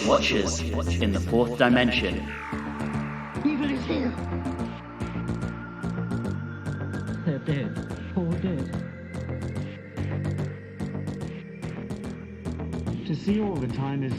Watchers in the Fourth Dimension. Evil is here. They're dead. All dead. To see all the time is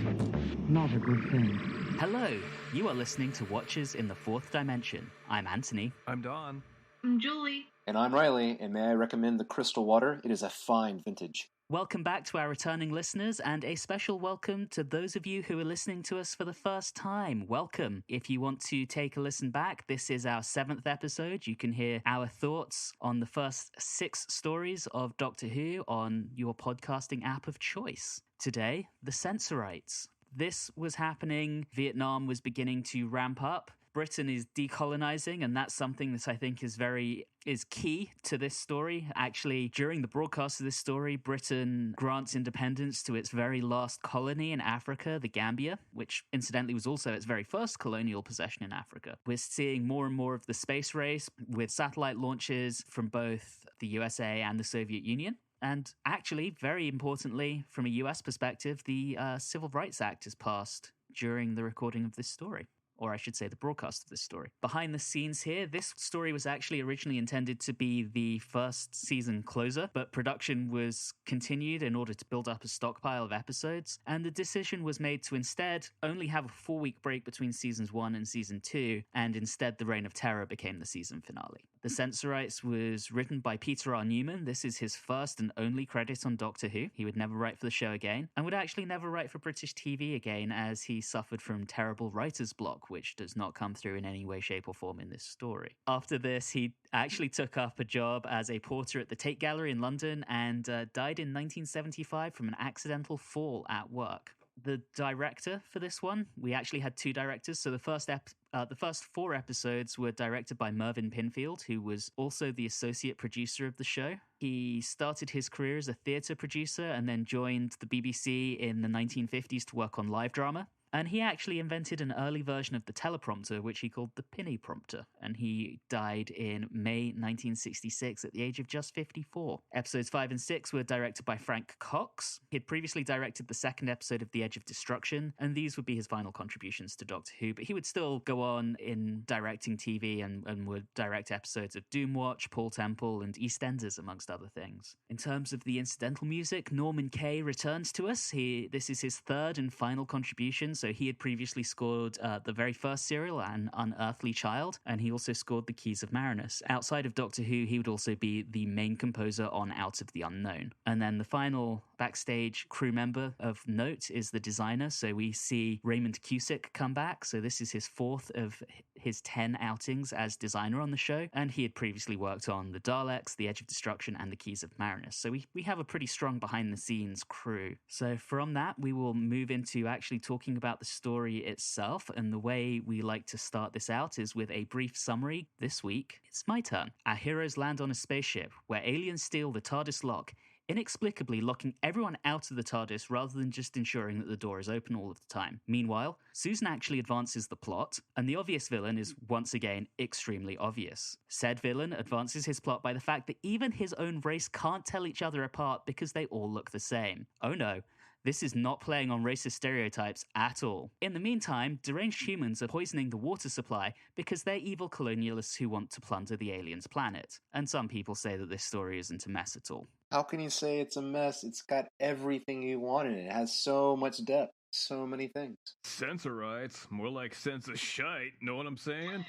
not a good thing. Hello, you are listening to Watchers in the Fourth Dimension. I'm Anthony. I'm Don. I'm Julie. And I'm Reilly, and may I recommend the Crystal Water? It is a fine vintage. Welcome back to our returning listeners, and a special welcome to those of you who are listening to us for the first time. Welcome. If you want to take a listen back, this is our 7th episode. You can hear our thoughts on the first 6 stories of Doctor Who on your podcasting app of choice. Today, the Sensorites. This was happening. Vietnam was beginning to ramp up. Britain is decolonizing, and that's something that I think is key to this story. Actually, during the broadcast of this story, Britain grants independence to its very last colony in Africa, the Gambia, which incidentally was also its very first colonial possession in Africa. We're seeing more and more of the space race with satellite launches from both the USA and the Soviet Union. And actually, very importantly, from a US perspective, the Civil Rights Act is passed during the recording of this story. Or I should say the broadcast of this story. Behind the scenes here, this story was actually originally intended to be the first season closer, but production was continued in order to build up a stockpile of episodes, and the decision was made to instead only have a 4-week break between seasons 1 and season 2, and instead the Reign of Terror became the season finale. The Sensorites was written by Peter R. Newman. This is his first and only credit on Doctor Who. He would never write for the show again, and would actually never write for British TV again, as he suffered from terrible writer's block, which does not come through in any way, shape, or form in this story. After this, he actually took up a job as a porter at the Tate Gallery in London and died in 1975 from an accidental fall at work. The director for this one, we actually had 2 directors. So the first 4 episodes were directed by Mervyn Pinfield, who was also the associate producer of the show. He started his career as a theatre producer and then joined the BBC in the 1950s to work on live drama. And he actually invented an early version of the teleprompter, which he called the penny prompter. And he died in May 1966 at the age of just 54. Episodes 5 and 6 were directed by Frank Cox. He had previously directed the 2nd episode of The Edge of Destruction, and these would be his final contributions to Doctor Who. But he would still go on in directing TV and would direct episodes of Doomwatch, Paul Temple, and EastEnders, amongst other things. In terms of the incidental music, Norman Kay returns to us. This is his 3rd and final contribution. So he had previously scored the very first serial, An Unearthly Child, and he also scored The Keys of Marinus. Outside of Doctor Who, he would also be the main composer on Out of the Unknown. And then the final backstage crew member of note is the designer. So we see Raymond Cusick come back. So this is his 4th of his 10 outings as designer on the show, and he had previously worked on The Daleks, The Edge of Destruction, and The Keys of Marinus. So we have a pretty strong behind-the-scenes crew. So from that, we will move into actually talking about the story itself, and the way we like to start this out is with a brief summary. This week, it's my turn. Our heroes land on a spaceship where aliens steal the TARDIS lock, inexplicably locking everyone out of the TARDIS rather than just ensuring that the door is open all of the time. Meanwhile, Susan actually advances the plot, and the obvious villain is once again extremely obvious. Said villain advances his plot by the fact that even his own race can't tell each other apart because they all look the same. Oh no. This is not playing on racist stereotypes at all. In the meantime, deranged humans are poisoning the water supply because they're evil colonialists who want to plunder the aliens' planet. And some people say that this story isn't a mess at all. How can you say it's a mess? It's got everything you want in it. It has so much depth. So many things. Sensorites, more like sense of shite, know what I'm saying?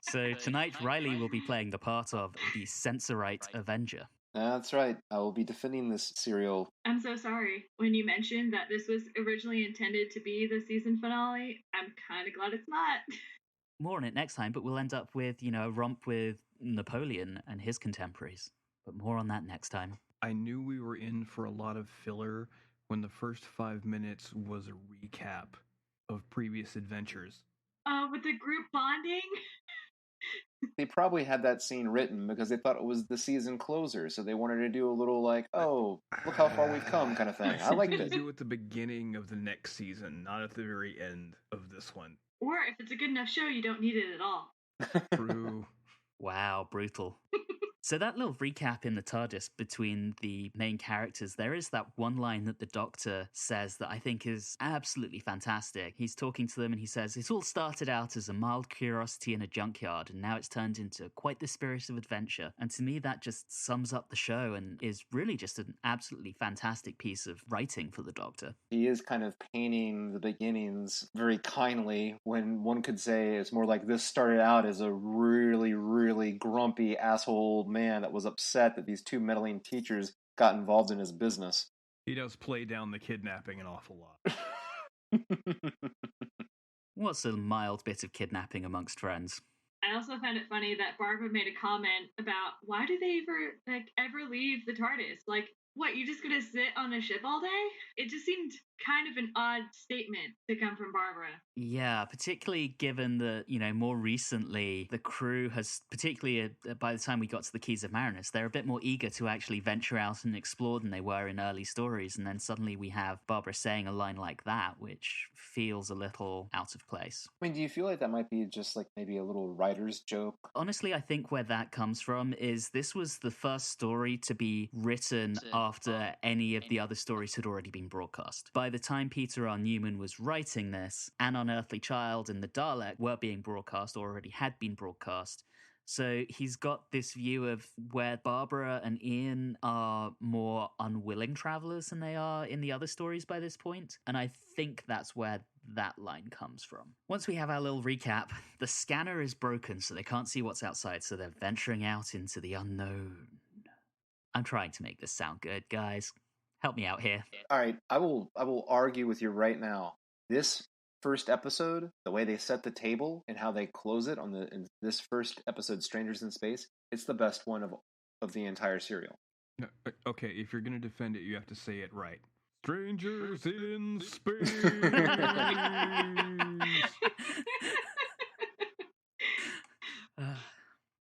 So tonight, Reilly will be playing the part of the Sensorite Avenger. That's right. I will be defending this serial. I'm so sorry. When you mentioned that this was originally intended to be the season finale, I'm kind of glad it's not. More on it next time, but we'll end up with, a romp with Napoleon and his contemporaries. But more on that next time. I knew we were in for a lot of filler when the first 5 minutes was a recap of previous adventures. With the group bonding? They probably had that scene written because they thought it was the season closer, so they wanted to do a little like, oh, look how far we've come kind of thing. I liked it. Do it at the beginning of the next season, not at the very end of this one. Or if it's a good enough show, you don't need it at all. True. Wow, brutal. So that little recap in the TARDIS between the main characters, there is that one line that the Doctor says that I think is absolutely fantastic. He's talking to them and he says, "It all started out as a mild curiosity in a junkyard, and now it's turned into quite the spirit of adventure." And to me, that just sums up the show and is really just an absolutely fantastic piece of writing for the Doctor. He is kind of painting the beginnings very kindly, when one could say it's more like this started out as a really, really grumpy asshole man that was upset that these two meddling teachers got involved in his business. He does play down the kidnapping an awful lot. What's a mild bit of kidnapping amongst friends? I also found it funny that Barbara made a comment about why do they ever leave the TARDIS? Like, what, you just gonna sit on a ship all day? It just seemed kind of an odd statement to come from Barbara. Yeah, particularly given that, more recently the crew has, particularly by the time we got to the Keys of Marinus, they're a bit more eager to actually venture out and explore than they were in early stories. And then suddenly we have Barbara saying a line like that, which feels a little out of place. I mean, do you feel like that might be just like maybe a little writer's joke? Honestly, I think where that comes from is this was the first story to be written after any of the other stories had already been broadcast. By the time Peter R. Newman was writing this, An Unearthly Child and The Dalek were being broadcast, or already had been broadcast. So he's got this view of where Barbara and Ian are more unwilling travelers than they are in the other stories by this point. And I think that's where that line comes from. Once we have our little recap, the scanner is broken, so they can't see what's outside, so they're venturing out into the unknown. I'm trying to make this sound good, guys. Help me out here. All right, I will argue with you right now. This first episode, the way they set the table and how they close it in this first episode, Strangers in Space, it's the best one of the entire serial. No, okay, if you're going to defend it, you have to say it right. Strangers in Space!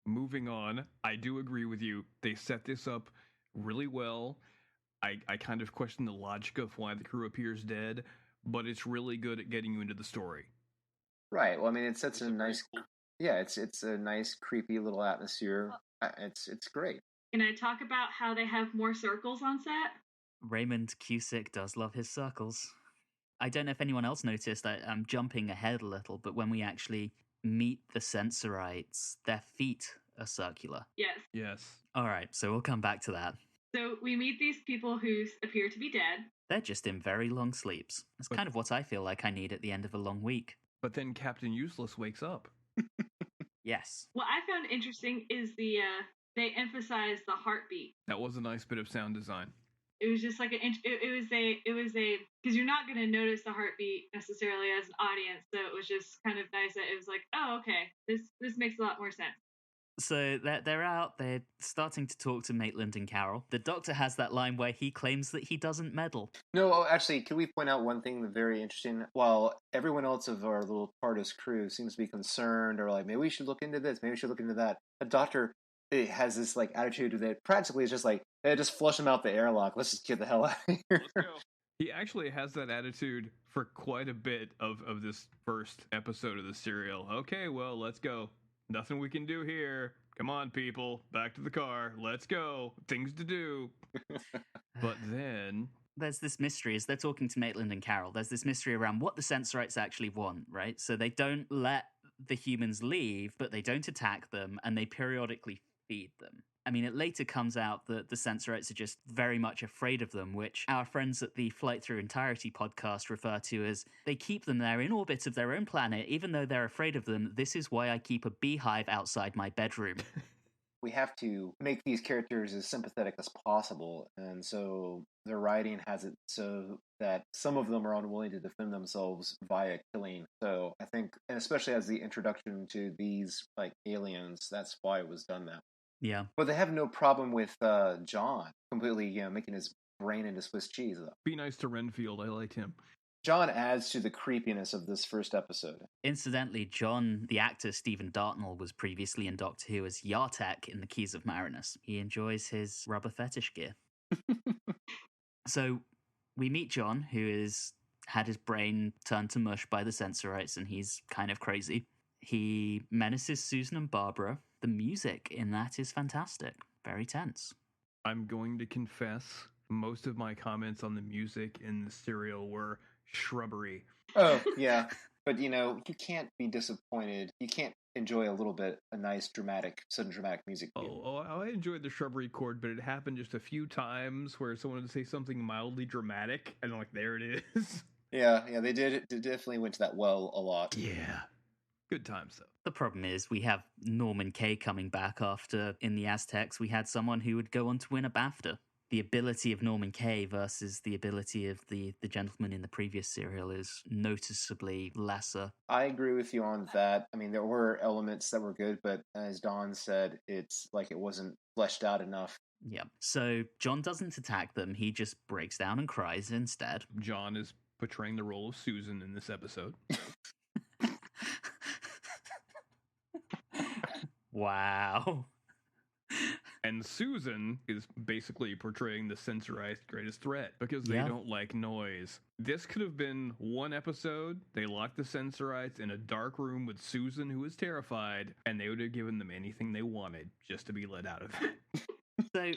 Moving on, I do agree with you. They set this up really well. I kind of question the logic of why the crew appears dead, but it's really good at getting you into the story. Right. Well, I mean, it sets a nice, it's a nice, creepy little atmosphere. It's great. Can I talk about how they have more circles on set? Raymond Cusick does love his circles. I don't know if anyone else noticed, I'm jumping ahead a little, but when we actually meet the Sensorites, their feet are circular. Yes. Yes. All right, so we'll come back to that. So we meet these people who appear to be dead. They're just in very long sleeps. That's kind of what I feel like I need at the end of a long week. But then Captain Useless wakes up. Yes. What I found interesting is they emphasize the heartbeat. That was a nice bit of sound design. It was just like it was a because you're not going to notice the heartbeat necessarily as an audience, so it was just kind of nice that it was like, oh, okay, this makes a lot more sense. So they're out, they're starting to talk to Maitland and Carol. The Doctor has that line where he claims that he doesn't meddle. No, actually, can we point out one thing that's very interesting? While everyone else of our little TARDIS crew seems to be concerned, or like, maybe we should look into this, maybe we should look into that, the Doctor has this like attitude that practically is just like, hey, just flush him out the airlock. Let's just get the hell out of here. Let's go. He actually has that attitude for quite a bit of this first episode of the serial. Okay, well, let's go. Nothing we can do here. Come on, people. Back to the car. Let's go. Things to do. But then there's this mystery as they're talking to Maitland and Carol. There's this mystery around what the Sensorites actually want, right? So they don't let the humans leave, but they don't attack them, and they periodically feed them. I mean, it later comes out that the Sensorites are just very much afraid of them, which our friends at the Flight Through Entirety podcast refer to as they keep them there in orbit of their own planet, even though they're afraid of them. This is why I keep a beehive outside my bedroom. We have to make these characters as sympathetic as possible, and so the writing has it so that some of them are unwilling to defend themselves via killing. So I think, and especially as the introduction to these like aliens, that's why it was done that way. Yeah. But they have no problem with John completely, making his brain into Swiss cheese, though. Be nice to Renfield. I liked him. John adds to the creepiness of this first episode. Incidentally, John, the actor Stephen Dartnell, was previously in Doctor Who as Yartek in the Keys of Marinus. He enjoys his rubber fetish gear. So we meet John, who has had his brain turned to mush by the Sensorites, and he's kind of crazy. He menaces Susan and Barbara. The music in that is fantastic. very tense. I'm going to confess, most of my comments on the music in the serial were shrubbery. Oh, yeah. But, you can't be disappointed. You can't enjoy a nice sudden dramatic music. I enjoyed the shrubbery chord, but it happened just a few times where someone would say something mildly dramatic, and I'm like, there it is. Yeah, they did. It definitely went to that well a lot. Yeah. Good times, though. The problem is we have Norman Kay coming back after, in the Aztecs, we had someone who would go on to win a BAFTA. The ability of Norman Kay versus the ability of the gentleman in the previous serial is noticeably lesser. I agree with you on that. I mean, there were elements that were good, but as Don said, it's like it wasn't fleshed out enough. Yeah. So John doesn't attack them. He just breaks down and cries instead. John is portraying the role of Susan in this episode. Wow. And Susan is basically portraying the Sensorites' greatest threat because they don't like noise. This could have been one episode. They locked the Sensorites in a dark room with Susan, who is terrified, and they would have given them anything they wanted just to be let out of it. So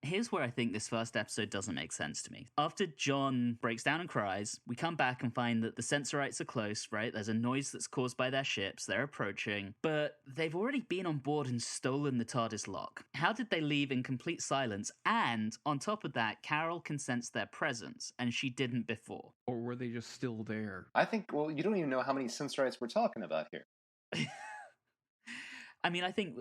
here's where I think this first episode doesn't make sense to me. After John breaks down and cries, we come back and find that the Sensorites are close, right? There's a noise that's caused by their ships. They're approaching, but they've already been on board and stolen the TARDIS lock. How did they leave in complete silence? And on top of that, Carol can sense their presence, and she didn't before. Or were they just still there? I think, you don't even know how many Sensorites we're talking about here. I mean, I think,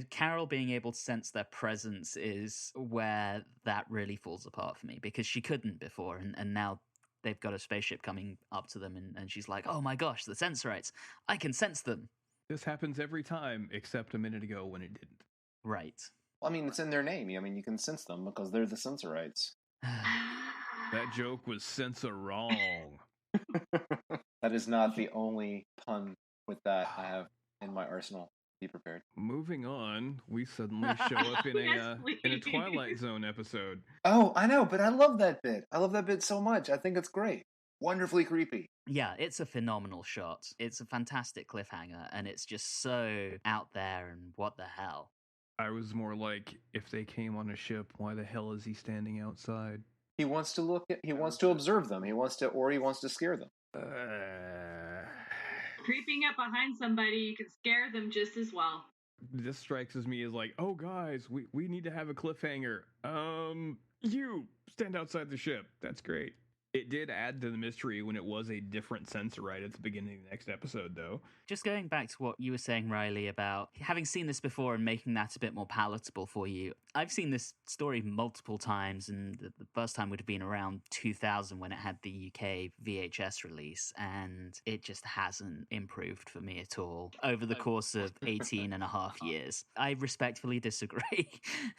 Carol being able to sense their presence is where that really falls apart for me, because she couldn't before, and now they've got a spaceship coming up to them, and she's like, oh my gosh, the Sensorites, I can sense them. This happens every time, except a minute ago when it didn't. Right. Well, I mean, it's in their name. I mean, you can sense them because they're the Sensorites. That joke was wrong. That is not the only pun with that I have in my arsenal. Be prepared. Moving on, we suddenly show up in a Twilight Zone episode. Oh, I know, but I love that bit. I love that bit so much. I think it's great. Wonderfully creepy. Yeah, it's a phenomenal shot. It's a fantastic cliffhanger, and it's just so out there, and what the hell? I was more like, if they came on a ship, why the hell is he standing outside? He wants to he wants to observe them. He wants to scare them. Creeping up behind somebody, you can scare them just as well. This strikes as me as like, oh guys, we need to have a cliffhanger. You stand outside the ship. That's great. It did add to the mystery when it was a different Sensorite at the beginning of the next episode, though. Just going back to what you were saying, Reilly, about having seen this before and making that a bit more palatable for you. I've seen this story multiple times, and the first time would have been around 2000 when it had the UK VHS release, and it just hasn't improved for me at all over the course of 18 and a half years. I respectfully disagree.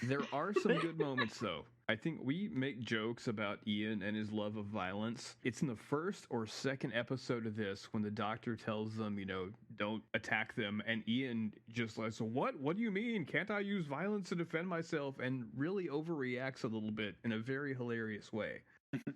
There are some good moments, though. I think we make jokes about Ian and his love of violence. It's in the first or second episode of this when the doctor tells them, don't attack them. And Ian just like, so what? What do you mean? Can't I use violence to defend myself? And really overreacts a little bit in a very hilarious way.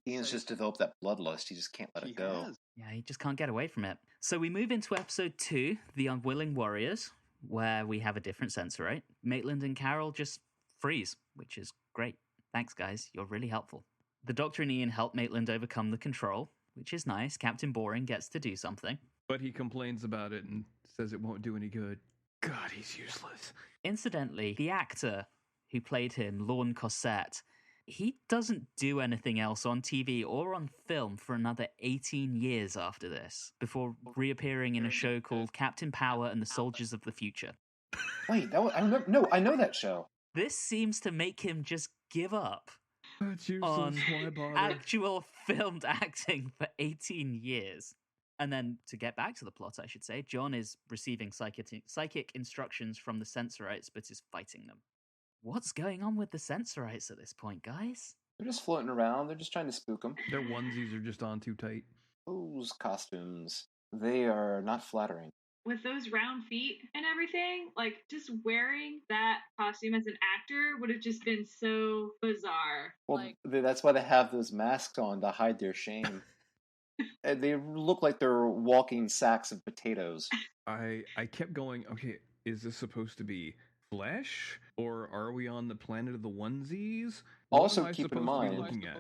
Ian's just developed that bloodlust. He just can't let it go. Yeah, he just can't get away from it. So we move into episode 2, The Unwilling Warriors, where we have a different Sensorite. Maitland and Carol just freeze, which is great. Thanks, guys. You're really helpful. The Doctor and Ian help Maitland overcome the control, which is nice. Captain Boring gets to do something. But he complains about it and says it won't do any good. God, he's useless. Incidentally, the actor who played him, Lorne Cossette, he doesn't do anything else on TV or on film for another 18 years after this, before reappearing in a show called Captain Power and the Soldiers of the Future. Wait, I know that show. This seems to make him just give up That's useless. on Why bother? actual filmed acting for 18 years. And then, to get back to the plot, I should say, John is receiving psychic instructions from the Sensorites, but is fighting them. What's going on with the Sensorites at this point, guys? They're just floating around. They're just trying to spook them. Their onesies are just on too tight. Those costumes, they are not flattering. With those round feet and everything, like, just wearing that costume as an actor would have just been so bizarre. Well, that's why they have those masks on, to hide their shame. And they look like they're walking sacks of potatoes. I kept going, okay, is this supposed to be flesh? Or are we on the planet of the onesies? What Also am I keep in supposed to be mind- looking at?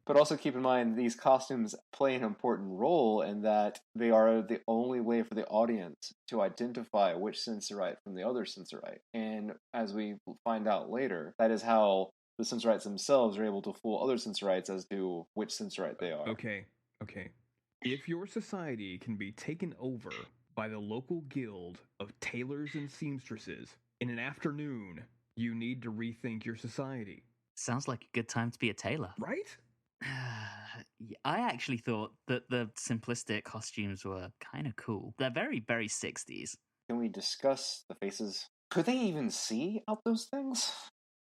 But also keep in mind, these costumes play an important role in that they are the only way for the audience to identify which Sensorite from the other Sensorite. And as we find out later, that is how the Sensorites themselves are able to fool other Sensorites as to which Sensorite they are. Okay. If your society can be taken over by the local guild of tailors and seamstresses in an afternoon, you need to rethink your society. Sounds like a good time to be a tailor. Right? I actually thought that the simplistic costumes were kind of cool. They're very, very 60s. Can we discuss the faces? Could they even see out those things?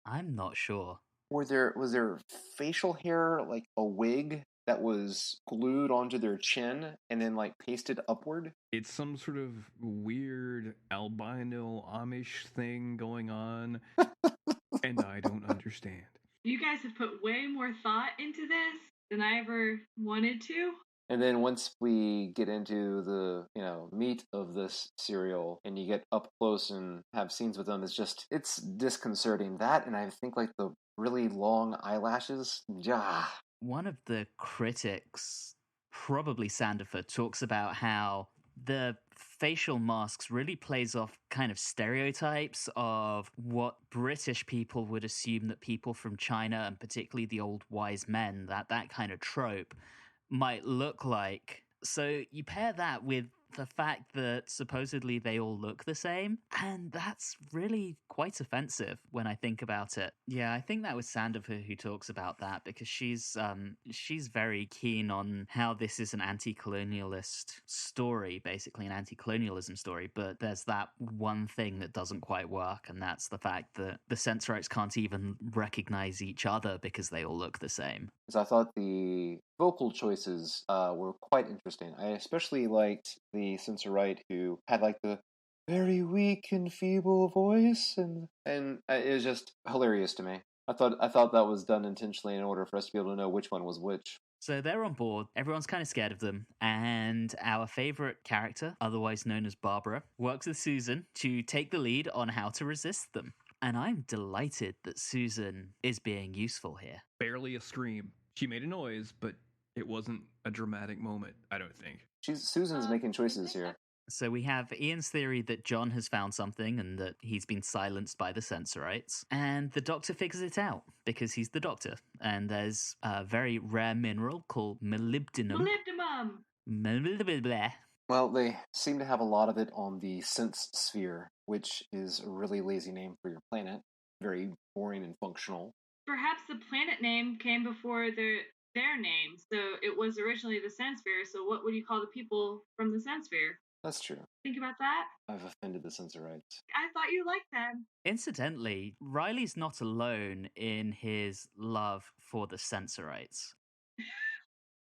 I'm not sure. Was there facial hair, like a wig that was glued onto their chin and then like pasted upward? It's some sort of weird albino Amish thing going on, and I don't understand. You guys have put way more thought into this than I ever wanted to. And then once we get into the, meat of this serial and you get up close and have scenes with them, it's disconcerting. That, and I think like the really long eyelashes, One of the critics, probably Sandifer, talks about how the facial masks really plays off kind of stereotypes of what British people would assume that people from China, and particularly the old wise men, that kind of trope, might look like. So you pair that with the fact that supposedly they all look the same, and that's really quite offensive when I think about it. Yeah, I think that was Sandifer who talks about that, because she's very keen on how this is an anti-colonialist story, basically an anti-colonialism story, but there's that one thing that doesn't quite work, and that's the fact that the Sensorites can't even recognize each other because they all look the same. Because I thought the vocal choices were quite interesting. I especially liked the Sensorite who had like the very weak and feeble voice, and it was just hilarious to me. I thought that was done intentionally in order for us to be able to know which one was which. So they're on board, everyone's kind of scared of them, and our favorite character, otherwise known as Barbara, works with Susan to take the lead on how to resist them. And I'm delighted that Susan is being useful here. Barely a scream. She made a noise, but it wasn't a dramatic moment, I don't think. Susan's making choices here. So we have Ian's theory that John has found something and that he's been silenced by the Sensorites. And the Doctor figures it out because he's the Doctor. And there's a very rare mineral called molybdenum. Molybdenum! Well, they seem to have a lot of it on the Sense sphere, which is a really lazy name for your planet. Very boring and functional. Perhaps the planet name came before their name, so it was originally the Sense-sphere, so what would you call the people from the Sense-sphere? That's true. Think about that. I've offended the Sensorites. I thought you liked them. Incidentally, Reilly's not alone in his love for the Sensorites.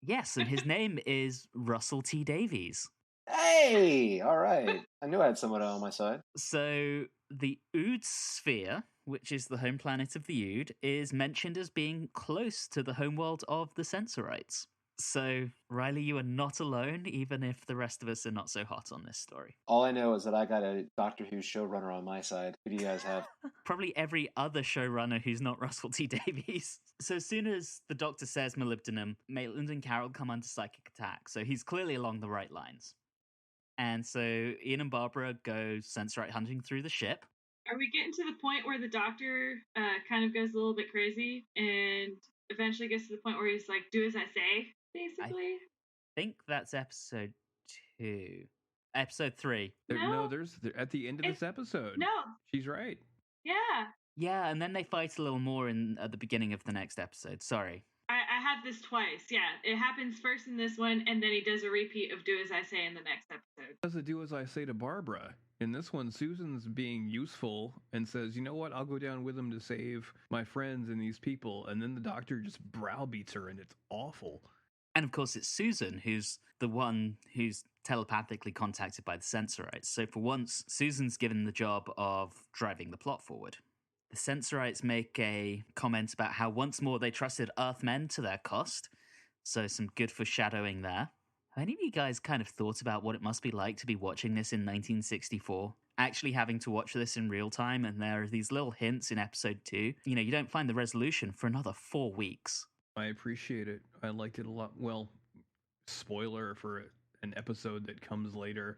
Yes, and his name is Russell T. Davies. Hey! All right. I knew I had someone on my side. So the Ood sphere, which is the home planet of the Ood, is mentioned as being close to the homeworld of the Sensorites. So, Reilly, you are not alone, even if the rest of us are not so hot on this story. All I know is that I got a Doctor Who showrunner on my side. Who do you guys have? Probably every other showrunner who's not Russell T. Davies. So as soon as the Doctor says molybdenum, Maitland and Carol come under psychic attack, so he's clearly along the right lines. And so Ian and Barbara go Sensorite hunting through the ship. Are we getting to the point where the Doctor kind of goes a little bit crazy and eventually gets to the point where he's like, do as I say, basically? I think that's episode 2. Episode 3. There's at the end of this episode. No. She's right. Yeah. Yeah, and then they fight a little more at the beginning of the next episode. Sorry. I have this twice. Yeah, it happens first in this one, and then he does a repeat of "Do as I say" in the next episode. Does it do as I say to Barbara? In this one, Susan's being useful and says, "You know what? I'll go down with him to save my friends and these people." And then the Doctor just browbeats her, and it's awful. And of course, it's Susan who's the one who's telepathically contacted by the Sensorites. So for once, Susan's given the job of driving the plot forward. The Sensorites make a comment about how once more they trusted Earthmen to their cost. So some good foreshadowing there. Have any of you guys kind of thought about what it must be like to be watching this in 1964? actually having to watch this in real time, and there are these little hints in episode 2. You don't find the resolution for another 4 weeks. I appreciate it. I liked it a lot. Well, spoiler for an episode that comes later,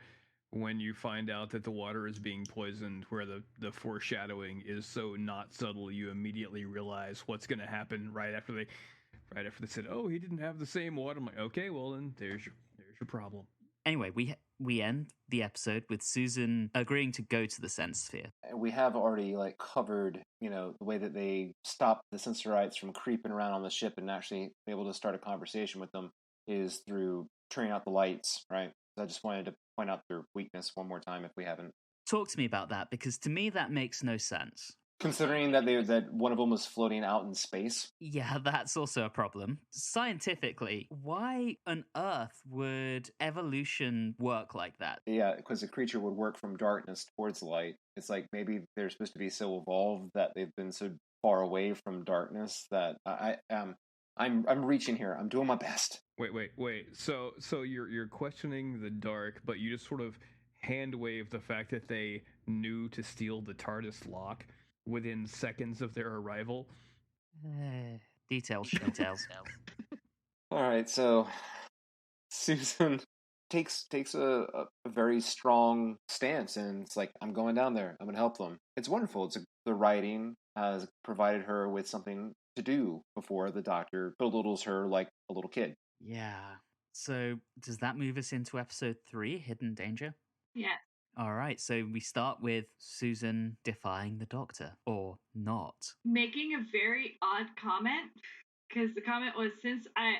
when you find out that the water is being poisoned, where the foreshadowing is so not subtle, you immediately realize what's going to happen right after they said, "Oh, he didn't have the same water." I'm like, okay, well then there's your problem. Anyway, we end the episode with Susan agreeing to go to the sense sphere. We have already covered, the way that they stop the Sensorites from creeping around on the ship and actually be able to start a conversation with them is through turning out the lights, right? I just wanted to point out their weakness one more time if we haven't. Talk to me about that, because to me that makes no sense. Considering that one of them was floating out in space. Yeah, that's also a problem. Scientifically, why on earth would evolution work like that? Yeah, because the creature would work from darkness towards light. It's like maybe they're supposed to be so evolved that they've been so far away from darkness that I'm reaching here. I'm doing my best. Wait. So you're questioning the dark, but you just sort of hand wave the fact that they knew to steal the TARDIS lock within seconds of their arrival. Details. All right, so Susan takes a very strong stance, and it's like, I'm going down there. I'm going to help them. It's wonderful. The writing has provided her with something to do before the doctor belittles her like a little kid. Yeah. So does that move us into episode 3, Hidden Danger? Yeah. All right, so we start with Susan defying the doctor, or not. Making a very odd comment, because the comment was, since I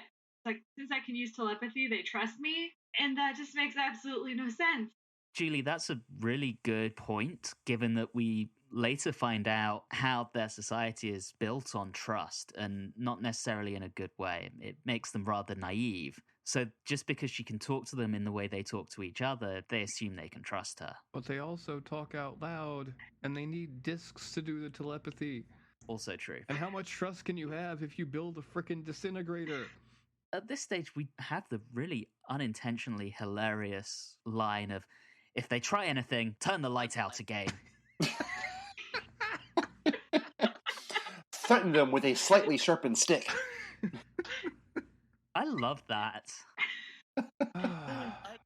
can use telepathy, they trust me, and that just makes absolutely no sense. Julie, that's a really good point, given that we later find out how their society is built on trust, and not necessarily in a good way. It makes them rather naive. So just because she can talk to them in the way they talk to each other, they assume they can trust her. But they also talk out loud, and they need discs to do the telepathy. Also true. And how much trust can you have if you build a frickin' disintegrator? At this stage, we have the really unintentionally hilarious line of, if they try anything, turn the light out again. Threaten them with a slightly sharpened stick. I love that.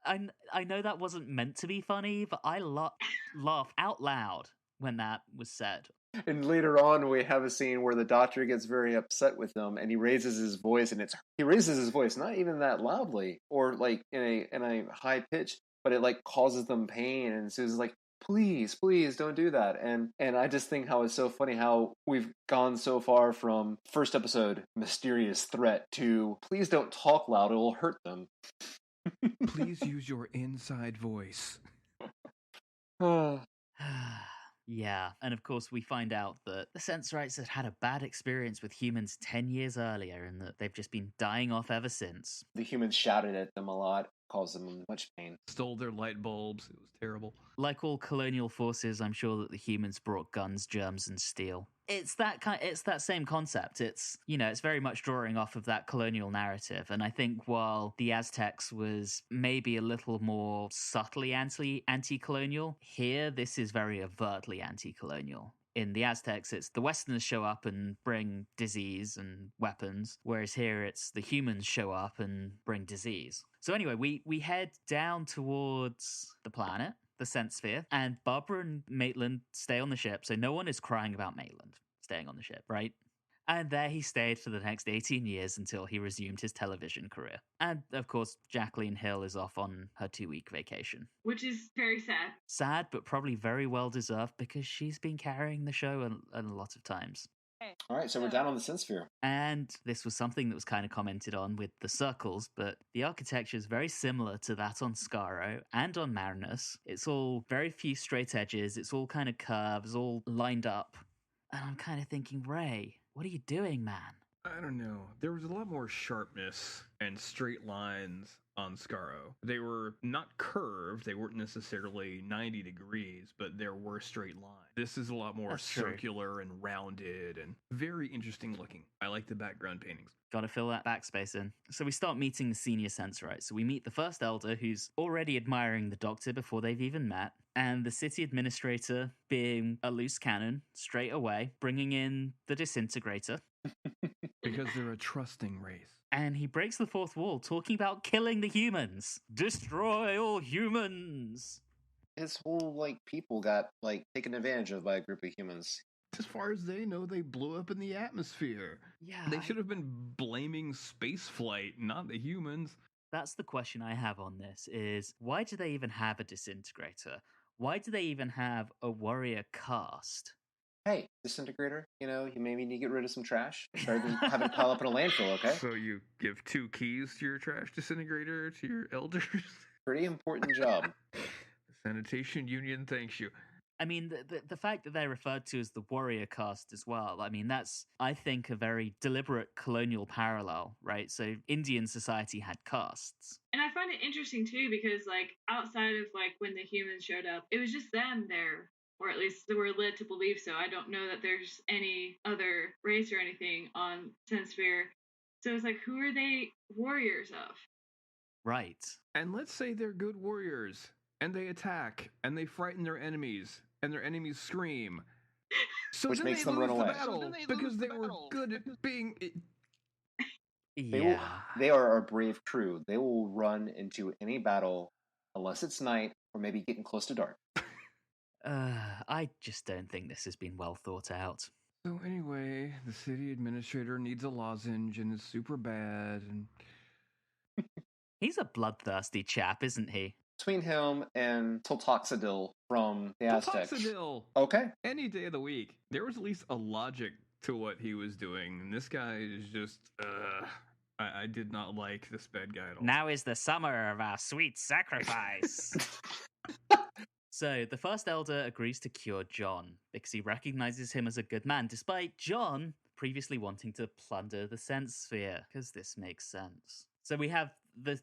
I know that wasn't meant to be funny, but I laughed out loud when that was said. And later on, we have a scene where the doctor gets very upset with them, and he raises his voice, and he raises his voice not even that loudly or like in a high pitch, but it like causes them pain. And Susan's like, please don't do that. And I just think how it's so funny how we've gone so far from first episode mysterious threat to please don't talk loud, it will hurt them. Please use your inside voice. Yeah, and of course we find out that the Sensorites had a bad experience with humans 10 years earlier, and that they've just been dying off ever since. The humans shouted at them a lot, caused them much pain. Stole their light bulbs. It was terrible. Like all colonial forces, I'm sure that the humans brought guns, germs, and steel. It's that same concept. It's very much drawing off of that colonial narrative. And I think while the Aztecs was maybe a little more subtly anti-colonial, here this is very overtly anti-colonial. In the Aztecs, it's the Westerners show up and bring disease and weapons, whereas here it's the humans show up and bring disease. So anyway, we head down towards the planet, the Sense Sphere, and Barbara and Maitland stay on the ship, so no one is crying about Maitland staying on the ship, right? And there he stayed for the next 18 years until he resumed his television career. And, of course, Jacqueline Hill is off on her 2-week vacation. Which is very sad. Sad, but probably very well-deserved, because she's been carrying the show a lot of times. All right, so we're down on the Sense Sphere. And this was something that was kind of commented on with the circles, but the architecture is very similar to that on Skaro and on Marinus. It's all very few straight edges. It's all kind of curves, all lined up. And I'm kind of thinking, Ray, what are you doing, man? I don't know. There was a lot more sharpness and straight lines on Skaro. They were not curved, they weren't necessarily 90 degrees, but there were straight lines. This is a lot more That's true. circular and rounded and very interesting looking. I like the background paintings. Gotta fill that backspace in. So we start meeting the senior Sensorites. So we meet the first elder, who's already admiring the doctor before they've even met, and the city administrator, being a loose cannon, straight away, bringing in the disintegrator. Because they're a trusting race. And he breaks the fourth wall, talking about killing the humans. Destroy all humans! His whole, people got, taken advantage of by a group of humans. As far as they know, they blew up in the atmosphere. Yeah. They should have been blaming spaceflight, not the humans. That's the question I have on this, is why do they even have a disintegrator? Why do they even have a warrior caste? Hey, disintegrator, you maybe need to get rid of some trash. Better than having it pile up in a landfill, okay? So you give 2 keys to your trash disintegrator to your elders? Pretty important job. The sanitation union thanks you. I mean, the fact that they're referred to as the warrior caste as well, I mean, that's, I think, a very deliberate colonial parallel, right? So Indian society had castes. And I find it interesting, too, because, outside of, when the humans showed up, it was just them there. Or at least they were led to believe so. I don't know that there's any other race or anything on Sensphere. So it's who are they warriors of? Right. And let's say they're good warriors, and they attack, and they frighten their enemies, and their enemies scream. So Which then makes they them lose run the away. battle because they were good at being... Yeah. They are a brave crew. They will run into any battle unless it's night or maybe getting close to dark. I just don't think this has been well thought out. So anyway, the city administrator needs a lozenge and is super bad, and... He's a bloodthirsty chap, isn't he? Between him and Toltoxadil from the Aztecs. Toltoxadil! Okay. Any day of the week, there was at least a logic to what he was doing, and this guy is just, I did not like this bad guy at all. Now is the summer of our sweet sacrifice. So the first elder agrees to cure John because he recognizes him as a good man, despite John previously wanting to plunder the sense sphere, because this makes sense. So we have the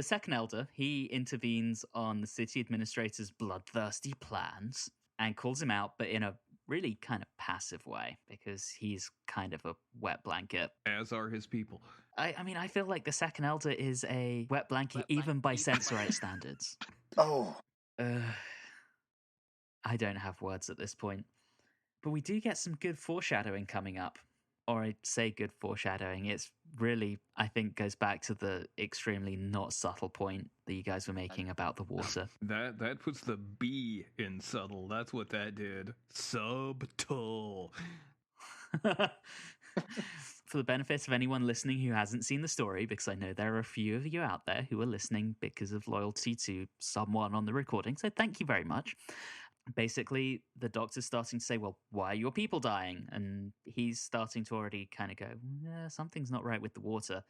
second elder. He intervenes on the city administrator's bloodthirsty plans and calls him out, but in a really kind of passive way, because he's kind of a wet blanket. As are his people. I mean, I feel like the second elder is a wet blanket, even by Sensorite standards. Oh. I don't have words at this point. But we do get some good foreshadowing coming up. Or I'd say good foreshadowing. It's really, I think, goes back to the extremely not subtle point that you guys were making about the water. That puts the B in subtle. That's what that did. Subtle. For the benefit of anyone listening who hasn't seen the story, because I know there are a few of you out there who are listening because of loyalty to someone on the recording, so thank you very much. Basically, the doctor's starting to say, well, why are your people dying? And he's starting to already kind of go, yeah, something's not right with the water.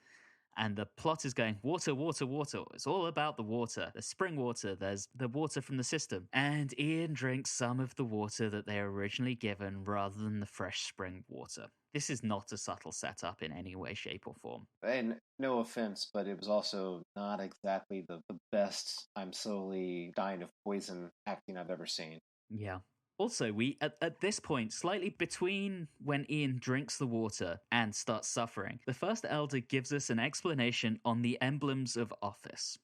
And the plot is going, water, water, water. It's all about the water. There's spring water. There's the water from the system. And Ian drinks some of the water that they were originally given rather than the fresh spring water. This is not a subtle setup in any way, shape, or form. And no offense, but it was also not exactly the best I'm slowly dying of poison acting I've ever seen. Yeah. Also, we, at this point, slightly between when Ian drinks the water and starts suffering, the first elder gives us an explanation on the emblems of office.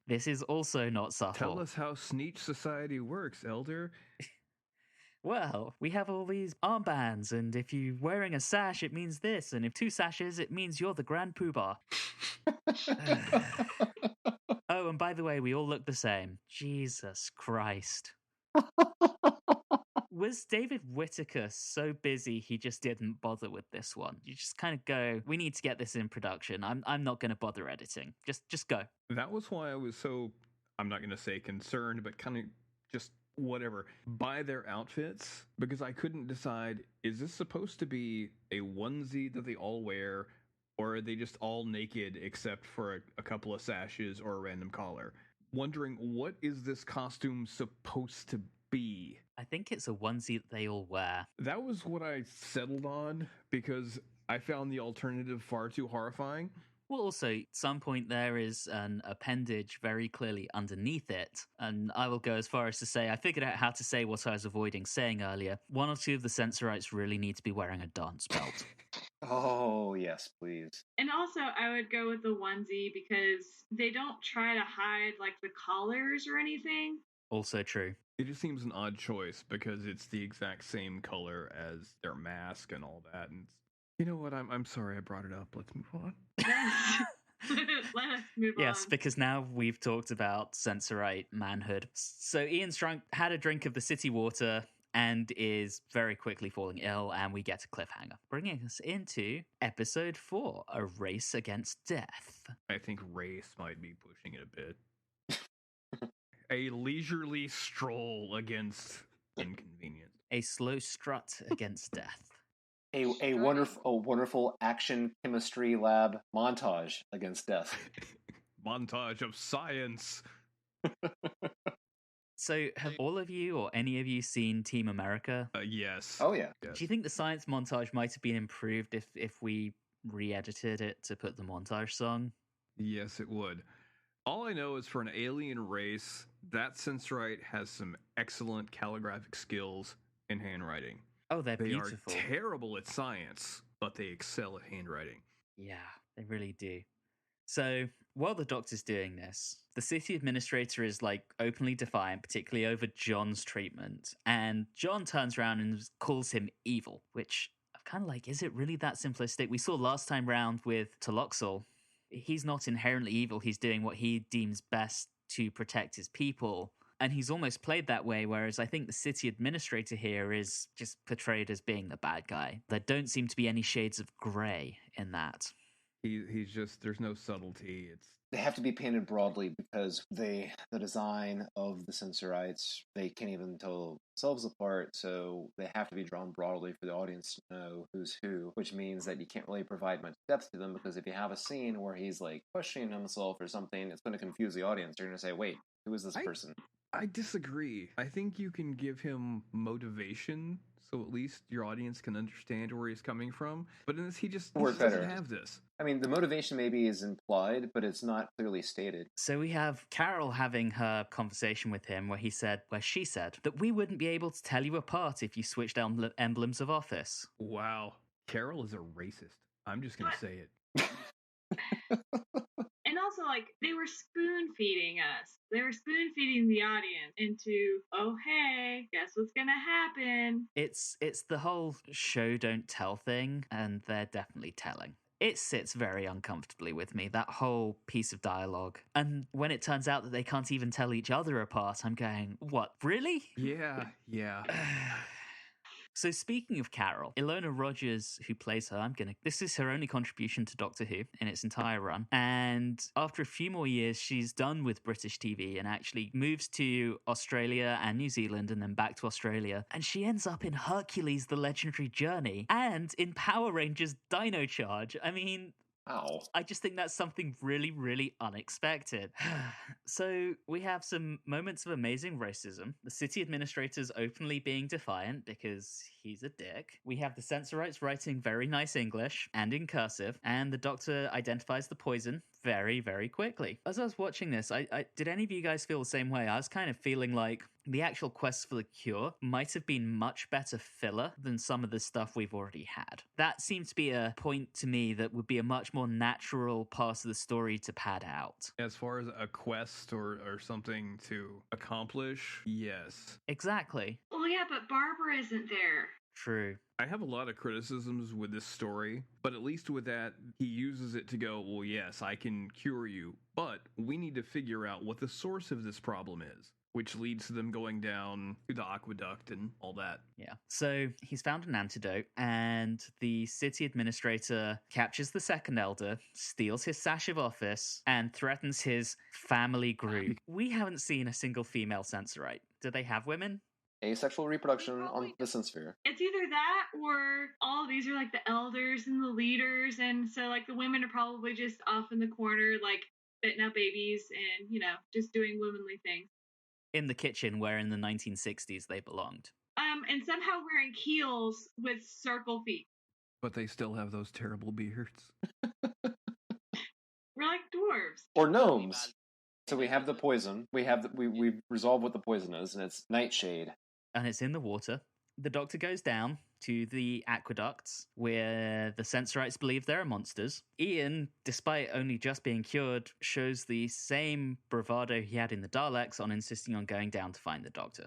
This is also not subtle. Tell us how Sneech Society works, Elder. Well, we have all these armbands, and if you're wearing a sash, it means this, and if 2 sashes, it means you're the Grand Poobah. Oh, and by the way, we all look the same. Jesus Christ. Was David Whittaker so busy he just didn't bother with this one? You just kind of go, we need to get this in production. I'm not going to bother editing. Just go. That was why I was so, I'm not going to say concerned, but kind of just whatever, by their outfits, because I couldn't decide, is this supposed to be a onesie that they all wear, or are they just all naked except for a couple of sashes or a random collar? Wondering, what is this costume supposed to be? I think it's a onesie that they all wear. That was what I settled on, because I found the alternative far too horrifying. Well, also, at some point there is an appendage very clearly underneath it. And I will go as far as to say, I figured out how to say what I was avoiding saying earlier. One or two of the Sensorites really need to be wearing a dance belt. Oh, yes, please. And also, I would go with the onesie because they don't try to hide like the collars or anything. Also true. It just seems an odd choice because it's the exact same color as their mask and all that. And you know what? I'm sorry I brought it up. Let's move on. Let us move on. Yes, because now we've talked about Sensorite manhood. So Ian's had a drink of the city water and is very quickly falling ill, and we get a cliffhanger, bringing us into episode 4, A Race Against Death. I think race might be pushing it a bit. A leisurely stroll against inconvenience. A slow strut against death. A wonderful action chemistry lab montage against death. Montage of science. So, have all of you or any of you seen Team America? Yes. Oh, yeah. Yes. Do you think the science montage might have been improved if we re-edited it to put the montage song? Yes, it would. All I know is for an alien race, that Sensorite has some excellent calligraphic skills in handwriting. Oh, they're They beautiful. are terrible at science, but they excel at handwriting. Yeah, they really do. So, while the Doctor's doing this, the city administrator is like openly defiant, particularly over John's treatment. And John turns around and calls him evil, which I'm kind of like, is it really that simplistic? We saw last time round with Taloxol. He's not inherently evil. He's doing what he deems best to protect his people. And he's almost played that way, whereas I think the city administrator here is just portrayed as being the bad guy. There don't seem to be any shades of grey in that. He's just, there's no subtlety. They have to be painted broadly because the design of the Sensorites, they can't even tell themselves apart, so they have to be drawn broadly for the audience to know who's who, which means that you can't really provide much depth to them, because if you have a scene where he's like questioning himself or something, it's going to confuse the audience. They're going to say, wait, who is this person? I disagree. I think you can give him motivation, so at least your audience can understand where he's coming from. But in this, he just doesn't have this. I mean, the motivation maybe is implied, but it's not clearly stated. So we have Carol having her conversation with him where she said that we wouldn't be able to tell you apart if you switched emblems of office. Wow. Carol is a racist. I'm just going to say it. And also, like, they were spoon feeding us. They were spoon feeding the audience into, oh, hey, guess what's gonna happen? It's the whole show don't tell thing, and they're definitely telling. It sits very uncomfortably with me, that whole piece of dialogue. And when it turns out that they can't even tell each other apart, I'm going, what, really? Yeah. So speaking of Carol, Ilona Rogers, who plays her, this is her only contribution to Doctor Who in its entire run. And after a few more years, she's done with British TV and actually moves to Australia and New Zealand and then back to Australia. And she ends up in Hercules: The Legendary Journey and in Power Rangers Dino Charge. I mean, Ow. I just think that's something really, really unexpected. So we have some moments of amazing racism. The city administrator's openly being defiant because he's a dick. We have the Sensorites writing very nice English and in cursive, and the Doctor identifies the poison very, very quickly. As I was watching this, I did any of you guys feel the same way? I was kind of feeling like the actual quest for the cure might have been much better filler than some of the stuff we've already had. That seemed to be a point to me that would be a much more natural part of the story to pad out. As far as a quest or something to accomplish, yes. Exactly. Well, yeah, but Barbara isn't there. True. I have a lot of criticisms with this story, but at least with that, he uses it to go, well, yes, I can cure you, but we need to figure out what the source of this problem is, which leads to them going down to the aqueduct and all that. Yeah. So he's found an antidote, and the city administrator captures the second elder, steals his sash of office, and threatens his family group. We haven't seen a single female Sensorite. Do they have women? Asexual reproduction on the Sensphere. It's either that or all of these are like the elders and the leaders, and so like the women are probably just off in the corner, like spitting out babies and, you know, just doing womanly things. In the kitchen where in the 1960s they belonged. And somehow wearing heels with circle feet. But they still have those terrible beards. We're like dwarves. Or gnomes. So we have the poison. We've resolved what the poison is, and it's nightshade. And it's in the water. The Doctor goes down to the aqueducts where the Sensorites believe there are monsters. Ian, despite only just being cured, shows the same bravado he had in the Daleks on insisting on going down to find the Doctor,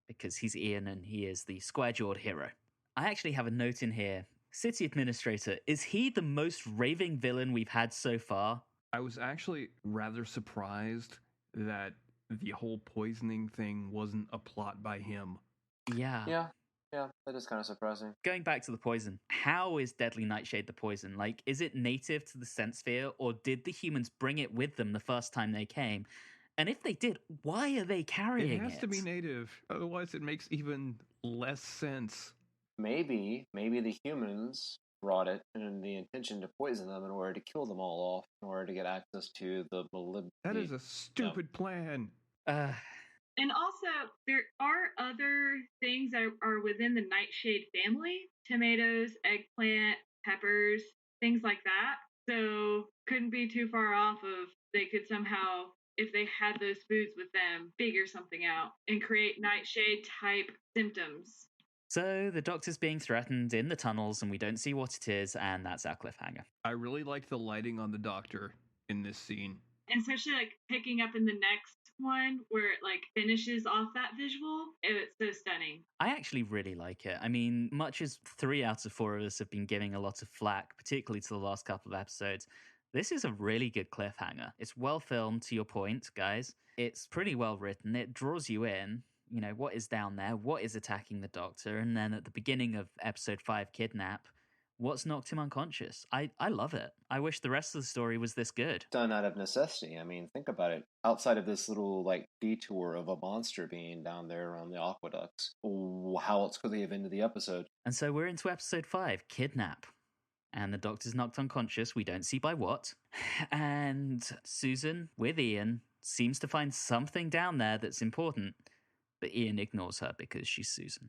because he's Ian and he is the square-jawed hero. I actually have a note in here. City Administrator, is he the most raving villain we've had so far? I was actually rather surprised that the whole poisoning thing wasn't a plot by him. Yeah. Yeah, that is kind of surprising. Going back to the poison, how is Deadly Nightshade the poison? Like, is it native to the sense sphere, or did the humans bring it with them the first time they came? And if they did, why are they carrying it? It has to be native, otherwise it makes even less sense. Maybe the humans brought it in the intention to poison them in order to kill them all off, in order to get access to the malignant. That is a stupid plan. And also, there are other things that are within the nightshade family. Tomatoes, eggplant, peppers, things like that. So couldn't be too far off of they could somehow, if they had those foods with them, figure something out and create nightshade type symptoms. So the Doctor's being threatened in the tunnels and we don't see what it is, and that's our cliffhanger. I really liked the lighting on the Doctor in this scene. And especially like picking up in the next one where it like finishes off that visual. It's so stunning. I actually really like it. I mean, much as 3 out of 4 of us have been giving a lot of flack, particularly to the last couple of episodes, this is a really good cliffhanger. It's well filmed, to your point, guys. It's pretty well written. It draws you in. You know, what is down there? What is attacking the Doctor? And then at the beginning of episode 5, Kidnap, what's knocked him unconscious? I love it. I wish the rest of the story was this good. Done out of necessity. I mean, think about it. Outside of this little, like, detour of a monster being down there around the aqueducts, how else could they have ended the episode? And so we're into episode 5, Kidnap. And the Doctor's knocked unconscious. We don't see by what. And Susan, with Ian, seems to find something down there that's important. But Ian ignores her because she's Susan.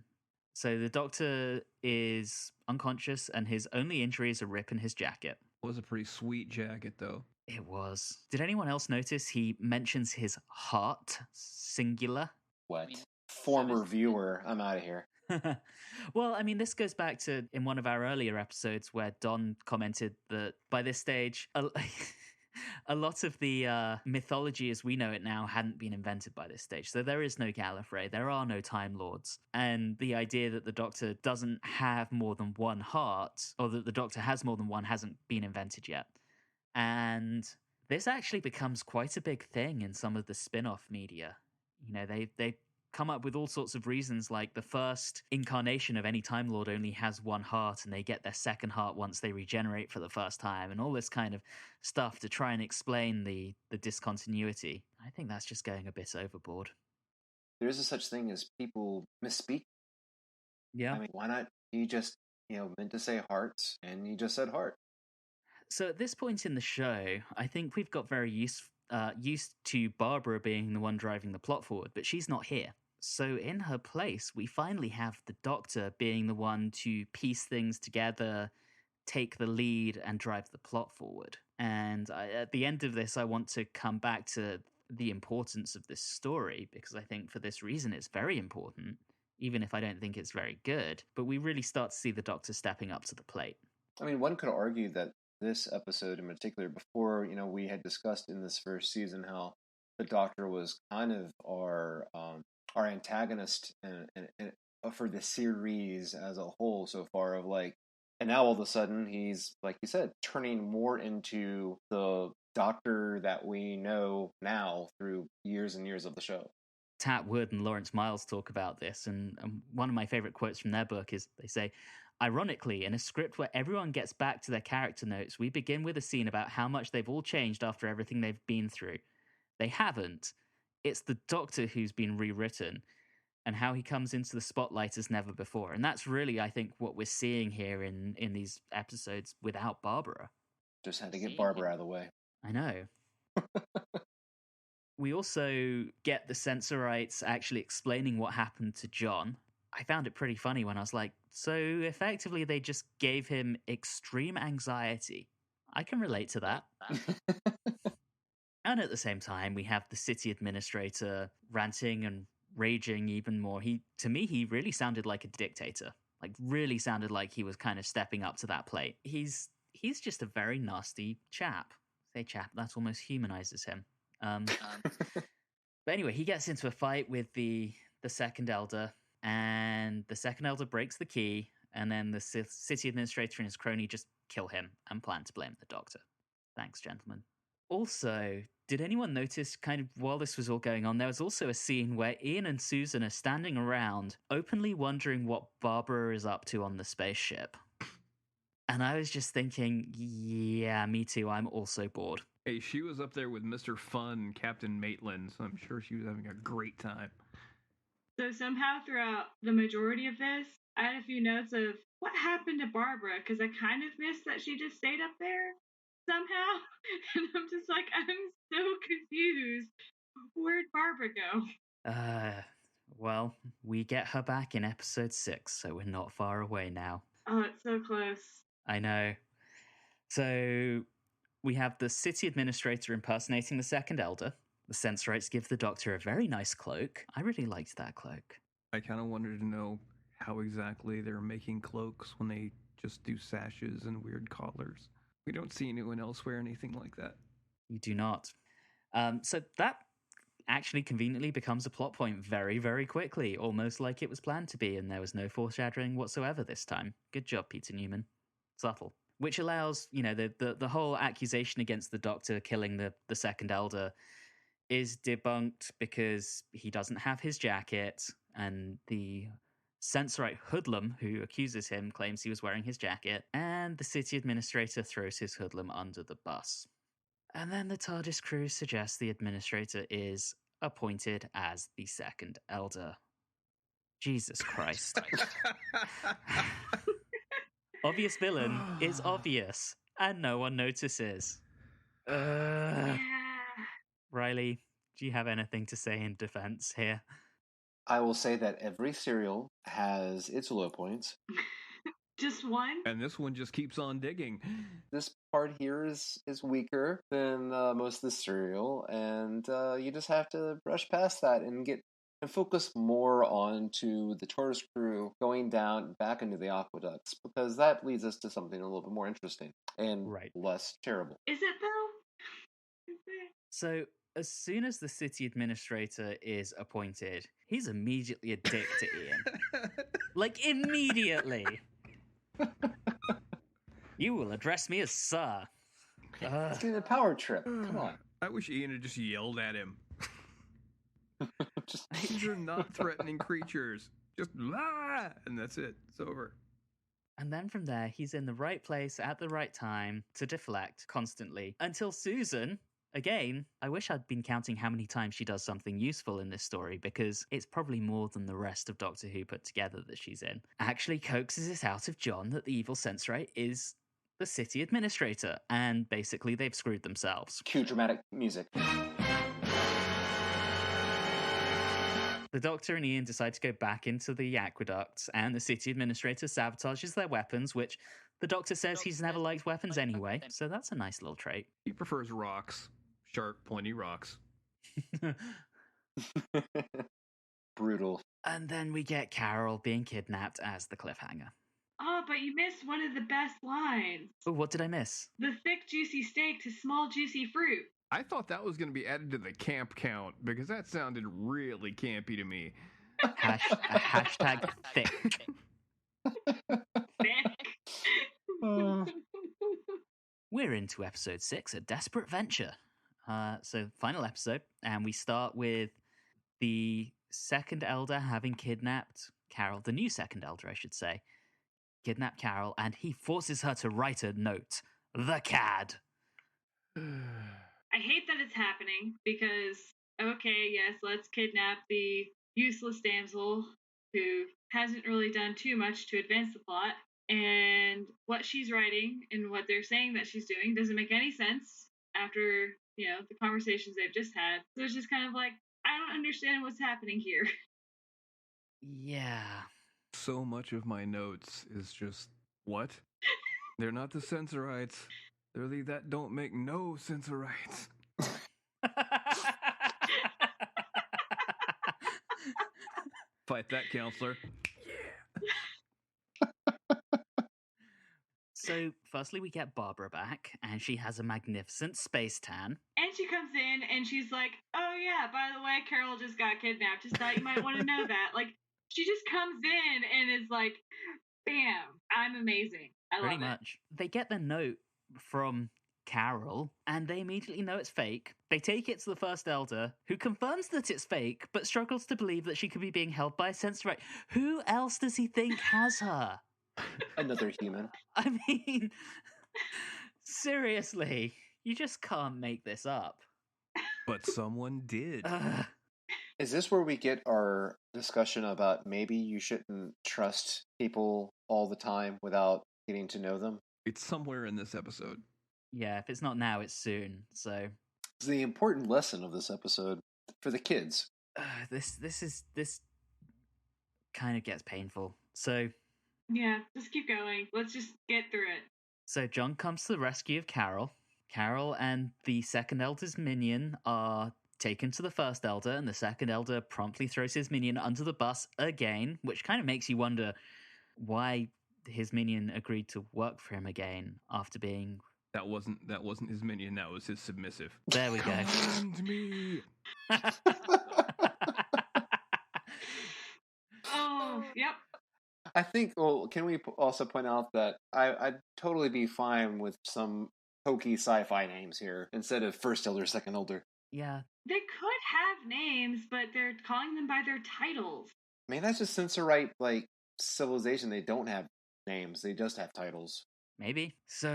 So the Doctor is unconscious and his only injury is a rip in his jacket. It was a pretty sweet jacket, though. It was. Did anyone else notice he mentions his heart, singular? What? Former viewer, I'm out of here. Well, I mean, this goes back to in one of our earlier episodes where Don commented that by this stage, a lot of the mythology as we know it now hadn't been invented by this stage. So there is no Gallifrey, there are no Time Lords. And the idea that the Doctor doesn't have more than one heart, or that the Doctor has more than one, hasn't been invented yet. And this actually becomes quite a big thing in some of the spin-off media. You know, they come up with all sorts of reasons, like the first incarnation of any Time Lord only has one heart and they get their second heart once they regenerate for the first time, and all this kind of stuff to try and explain the discontinuity. I think that's just going a bit overboard. There is a such thing as people misspeak. Yeah. I mean, why not? You just, meant to say hearts, and you just said heart. So at this point in the show, I think we've got very used to Barbara being the one driving the plot forward, but she's not here. So in her place, we finally have the Doctor being the one to piece things together, take the lead, and drive the plot forward. And at the end of this, I want to come back to the importance of this story, because I think for this reason it's very important, even if I don't think it's very good. But we really start to see the Doctor stepping up to the plate. I mean, one could argue that this episode in particular, before, we had discussed in this first season how the Doctor was kind of our antagonist and for the series as a whole so far, of like, and now all of a sudden he's, like you said, turning more into the Doctor that we know now through years and years of the show. Tat Wood and Lawrence Miles talk about this, and one of my favorite quotes from their book is, they say, "Ironically, in a script where everyone gets back to their character notes, we begin with a scene about how much they've all changed after everything they've been through. They haven't. It's the Doctor who's been rewritten, and how he comes into the spotlight as never before." And that's really, I think, what we're seeing here in these episodes without Barbara. Just had to get Barbara out of the way. I know. We also get the Sensorites actually explaining what happened to John. I found it pretty funny when I was like, so effectively they just gave him extreme anxiety. I can relate to that. And at the same time, we have the city administrator ranting and raging even more. To me, he really sounded like a dictator. Like, really sounded like he was kind of stepping up to that plate. He's just a very nasty chap. Say chap, that almost humanizes him. But anyway, he gets into a fight with the second elder, and the second elder breaks the key, and then the city administrator and his crony just kill him and plan to blame the doctor. Thanks, gentlemen. Also, did anyone notice, kind of while this was all going on, there was also a scene where Ian and Susan are standing around, openly wondering what Barbara is up to on the spaceship. And I was just thinking, yeah, me too, I'm also bored. Hey, she was up there with Mr. Fun, Captain Maitland, so I'm sure she was having a great time. So somehow throughout the majority of this, I had a few notes of what happened to Barbara, because I kind of missed that she just stayed up there somehow. And I'm just like, I'm so confused. Where'd Barbara go? Well, we get her back in episode 6, so we're not far away now. Oh, it's so close. I know. So we have the city administrator impersonating the second elder. The Sensorites give the doctor a very nice cloak. I really liked that cloak. I kind of wanted to know how exactly they're making cloaks when they just do sashes and weird collars. We don't see anyone else wear anything like that. You do not. So that actually conveniently becomes a plot point very, very quickly, almost like it was planned to be, and there was no foreshadowing whatsoever this time. Good job, Peter Newman. Subtle. Which allows, the whole accusation against the doctor killing the second elder is debunked because he doesn't have his jacket, and the Sensorite hoodlum who accuses him claims he was wearing his jacket, and the city administrator throws his hoodlum under the bus. And then the TARDIS crew suggests the administrator is appointed as the second elder. Jesus Christ. Obvious villain is obvious, and no one notices. Yeah. Reilly, do you have anything to say in defense here? I will say that every serial has its low points. Just one? And this one just keeps on digging. This part here is weaker than most of the serial, and you just have to brush past that and focus more onto the TARDIS crew going down back into the aqueducts, because that leads us to something a little bit more interesting and less terrible. Is it though? Is it? So, as soon as the city administrator is appointed, he's immediately a dick to Ian. Like, immediately. You will address me as Sir. It's getting a power trip. Come on. I wish Ian had just yelled at him. These are not threatening creatures. Just blah, and that's it. It's over. And then from there, he's in the right place at the right time to deflect constantly until Susan, again, I wish I'd been counting how many times she does something useful in this story, because it's probably more than the rest of Doctor Who put together that she's in, actually coaxes it out of John that the evil Sensorite is the city administrator, and basically they've screwed themselves. Cue dramatic music. The Doctor and Ian decide to go back into the aqueducts, and the city administrator sabotages their weapons, which the Doctor says he's never liked weapons anyway, so that's a nice little trait. He prefers rocks. Sharp, pointy rocks. Brutal. And then we get Carol being kidnapped as the cliffhanger. Oh, but you missed one of the best lines. Oh, what did I miss? The thick, juicy steak to small, juicy fruit. I thought that was going to be added to the camp count, because that sounded really campy to me. Hashtag thick. Thick. We're into episode 6, A Desperate Venture. So, final episode, and we start with the second elder having kidnapped Carol, the new second elder, I should say, kidnapped Carol, and he forces her to write a note. The cad. I hate that it's happening because, okay, yes, let's kidnap the useless damsel who hasn't really done too much to advance the plot. And what she's writing and what they're saying that she's doing doesn't make any sense after, the conversations they've just had. So it's just kind of like, I don't understand what's happening here. Yeah. So much of my notes is just, what? They're not the Sensorites. They're the that don't make no Sensorites. Fight that, counselor. So, firstly, we get Barbara back, and she has a magnificent space tan. And she comes in and she's like, oh yeah, by the way, Carol just got kidnapped. Just thought you might want to know that. Like, she just comes in and is like, bam, I'm amazing. I Pretty love it. much. They get the note from Carol, and they immediately know it's fake. They take it to the First Elder, who confirms that it's fake, but struggles to believe that she could be being held by a Sensorite. Who else does he think has her? Another human. I mean, seriously, you just can't make this up. But someone did. Is this where we get our discussion about maybe you shouldn't trust people all the time without getting to know them? It's somewhere in this episode. Yeah, if it's not now, it's soon. So It's the important lesson of this episode for the kids. this kind of gets painful. So Yeah, just keep going. Let's just get through it. So John comes to the rescue of Carol. Carol and the Second Elder's minion are taken to the First Elder, and the Second Elder promptly throws his minion under the bus again, which kind of makes you wonder why his minion agreed to work for him again after being... That wasn't his minion, that was his submissive. There we go. Command me! Oh, yep. I think, well, can we also point out that I'd totally be fine with some hokey sci-fi names here instead of First Elder, Second Elder. Yeah. They could have names, but they're calling them by their titles. I mean, that's just Sensorite, like, civilization. They don't have names. They just have titles. Maybe. So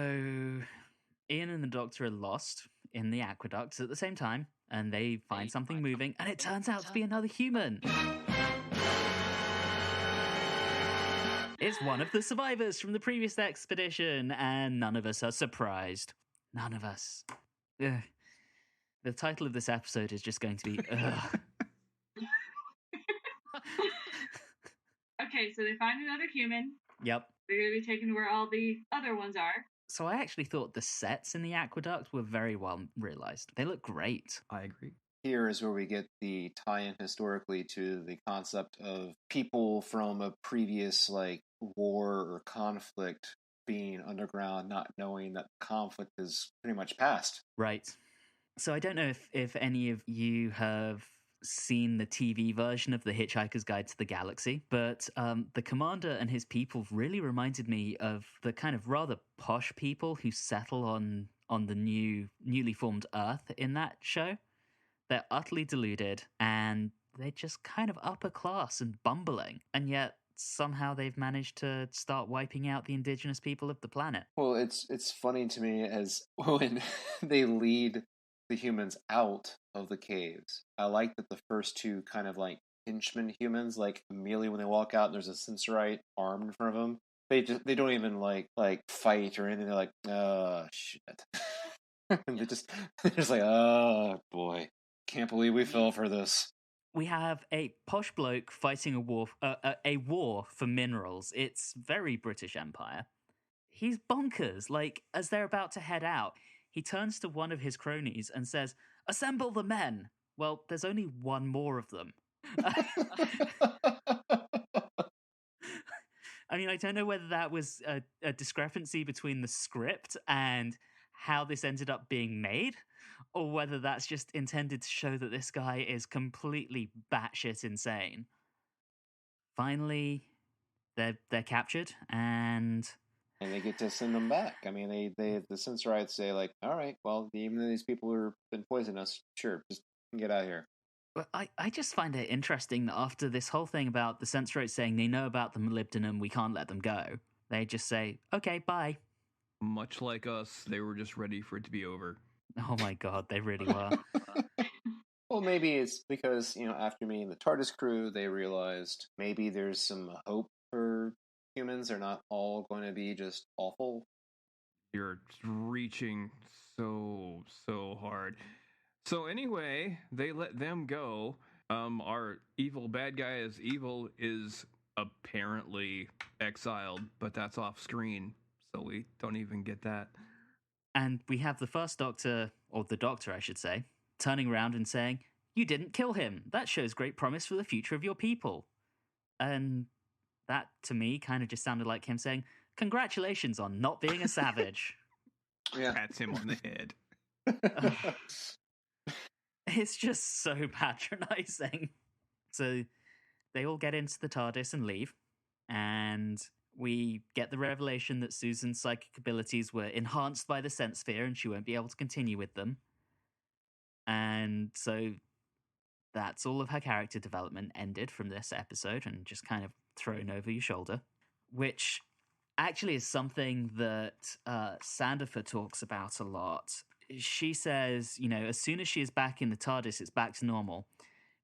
Ian and the Doctor are lost in the aqueducts at the same time, and they find something moving, and it turns out to be another human. It's one of the survivors from the previous expedition, and none of us are surprised. None of us. Ugh. The title of this episode is just going to be ugh. Okay, so they find another human. Yep. They're going to be taken to where all the other ones are. So I actually thought the sets in the aqueduct were very well realized. They look great. I agree. Here is where we get the tie-in historically to the concept of people from a previous, like, war or conflict being underground, not knowing that the conflict is pretty much past. Right. So I don't know if any of you have seen the TV version of The Hitchhiker's Guide to the Galaxy, but the commander and his people really reminded me of the kind of rather posh people who settle on the newly formed Earth in that show. They're utterly deluded, and they're just kind of upper class and bumbling, and yet somehow they've managed to start wiping out the indigenous people of the planet. Well, it's funny to me as when they lead the humans out of the caves. I like that the first two kind of like henchmen humans, like immediately when they walk out, there's a Sensorite armed in front of them. They don't even like fight or anything. They're like, oh shit. And they're just like, oh boy, can't believe we fell for this. We have a posh bloke fighting a war for minerals. It's very British Empire. He's bonkers. Like, as they're about to head out, he turns to one of his cronies and says, "Assemble the men." Well, there's only one more of them. I mean, I don't know whether that was a discrepancy between the script and how this ended up being made, or whether that's just intended to show that this guy is completely batshit insane. Finally, they're captured, and they get to send them back. I mean, the Sensorites say like, all right, well, even though these people have been poisoning us, sure, just get out of here. But I just find it interesting that after this whole thing about the Sensorites saying they know about the molybdenum, we can't let them go, they just say, okay, bye. Much like us, they were just ready for it to be over. Oh my god, they really were. Well, maybe it's because, after meeting the TARDIS crew, they realized maybe there's some hope for humans. They're not all going to be just awful. You're reaching so hard. So anyway, they let them go. Our evil bad guy is apparently exiled, but that's off screen, so we don't even get that. And we have the first Doctor, or the Doctor, I should say, turning around and saying, "You didn't kill him. That shows great promise for the future of your people." And that, to me, kind of just sounded like him saying, "Congratulations on not being a savage." Yeah. Pats him on the head. It's just so patronizing. So they all get into the TARDIS and leave. And we get the revelation that Susan's psychic abilities were enhanced by the sense sphere and she won't be able to continue with them. And so that's all of her character development ended from this episode and just kind of thrown over your shoulder, which actually is something that Sandifer talks about a lot. She says, as soon as she is back in the TARDIS, it's back to normal,